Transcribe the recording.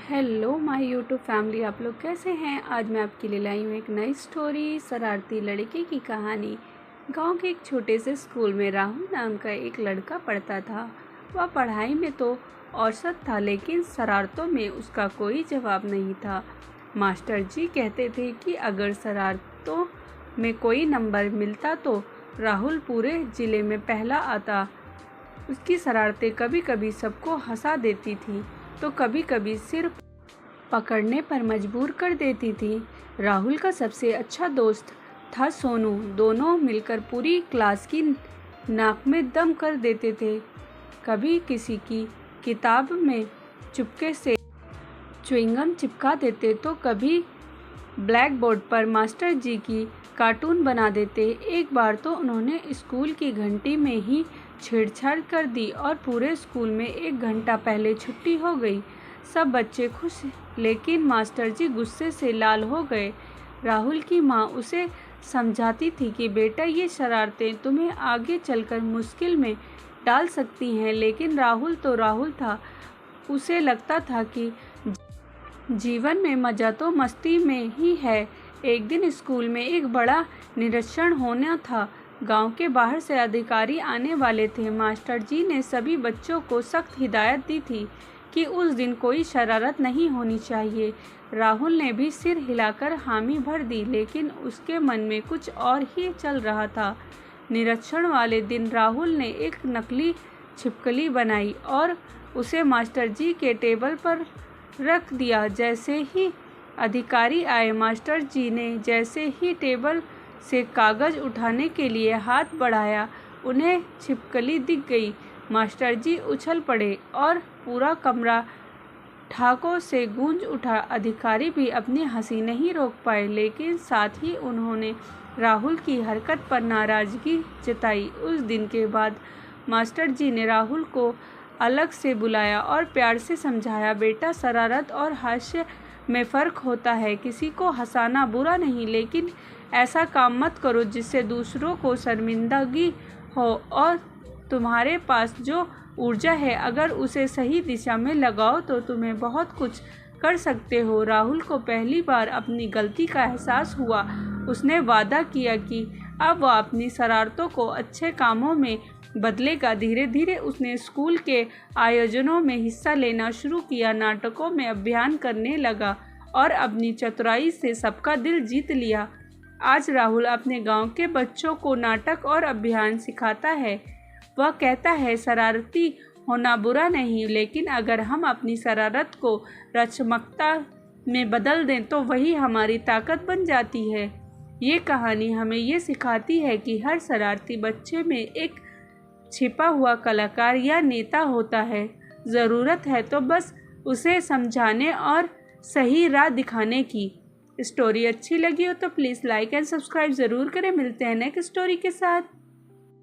Hello my YouTube family, आप लोग कैसे हैं। आज मैं आपके लिए लाई हूँ एक नई स्टोरी, शरारती लड़के की कहानी। गांव के एक छोटे से स्कूल में राहुल नाम का एक लड़का पढ़ता था। वह पढ़ाई में तो औसत था, लेकिन शरारतों में उसका कोई जवाब नहीं था। मास्टर जी कहते थे कि अगर शरारतों में कोई नंबर मिलता तो राहुल पूरे ज़िले में पहला आता। उसकी शरारतें कभी कभी सबको हंसा देती थी तो कभी कभी सिर्फ पकड़ने पर मजबूर कर देती थी। राहुल का सबसे अच्छा दोस्त था सोनू। दोनों मिलकर पूरी क्लास की नाक में दम कर देते थे। कभी किसी की किताब में चुपके से च्युइंगम चिपका देते तो कभी ब्लैक बोर्ड पर मास्टर जी की कार्टून बना देते। एक बार तो उन्होंने स्कूल की घंटी में ही छेड़छाड़ कर दी और पूरे स्कूल में 1 घंटा पहले छुट्टी हो गई। सब बच्चे खुश, लेकिन मास्टर जी गुस्से से लाल हो गए। राहुल की माँ उसे समझाती थी कि बेटा, ये शरारतें तुम्हें आगे चलकर मुश्किल में डाल सकती हैं, लेकिन राहुल तो राहुल था। उसे लगता था कि जीवन में मज़ा तो मस्ती में ही है। एक दिन स्कूल में एक बड़ा निरीक्षण होना था। गांव के बाहर से अधिकारी आने वाले थे। मास्टर जी ने सभी बच्चों को सख्त हिदायत दी थी कि उस दिन कोई शरारत नहीं होनी चाहिए। राहुल ने भी सिर हिलाकर हामी भर दी, लेकिन उसके मन में कुछ और ही चल रहा था। निरीक्षण वाले दिन राहुल ने एक नकली छिपकली बनाई और उसे मास्टर जी के टेबल पर रख दिया। जैसे ही अधिकारी आए, मास्टर जी ने जैसे ही टेबल से कागज़ उठाने के लिए हाथ बढ़ाया, उन्हें छिपकली दिख गई। मास्टर जी उछल पड़े और पूरा कमरा ठहाकों से गूंज उठा। अधिकारी भी अपनी हंसी नहीं रोक पाए, लेकिन साथ ही उन्होंने राहुल की हरकत पर नाराज़गी जताई। उस दिन के बाद मास्टर जी ने राहुल को अलग से बुलाया और प्यार से समझाया, बेटा, शरारत और हास्य में फ़र्क होता है। किसी को हंसाना बुरा नहीं, लेकिन ऐसा काम मत करो जिससे दूसरों को शर्मिंदगी हो। और तुम्हारे पास जो ऊर्जा है, अगर उसे सही दिशा में लगाओ तो तुम्हें बहुत कुछ कर सकते हो। राहुल को पहली बार अपनी गलती का एहसास हुआ। उसने वादा किया कि अब वह अपनी शरारतों को अच्छे कामों में बदलेगा। धीरे धीरे उसने स्कूल के आयोजनों में हिस्सा लेना शुरू किया, नाटकों में अभिनय करने लगा और अपनी चतुराई से सबका दिल जीत लिया। आज राहुल अपने गांव के बच्चों को नाटक और अभिनय सिखाता है। वह कहता है, शरारती होना बुरा नहीं, लेकिन अगर हम अपनी शरारत को रचनात्मकता में बदल दें तो वही हमारी ताकत बन जाती है। ये कहानी हमें ये सिखाती है कि हर शरारती बच्चे में एक छिपा हुआ कलाकार या नेता होता है। ज़रूरत है तो बस उसे समझाने और सही राह दिखाने की। स्टोरी अच्छी लगी हो तो प्लीज़ लाइक एंड सब्सक्राइब ज़रूर करें। मिलते हैं नेक्स्ट स्टोरी के साथ।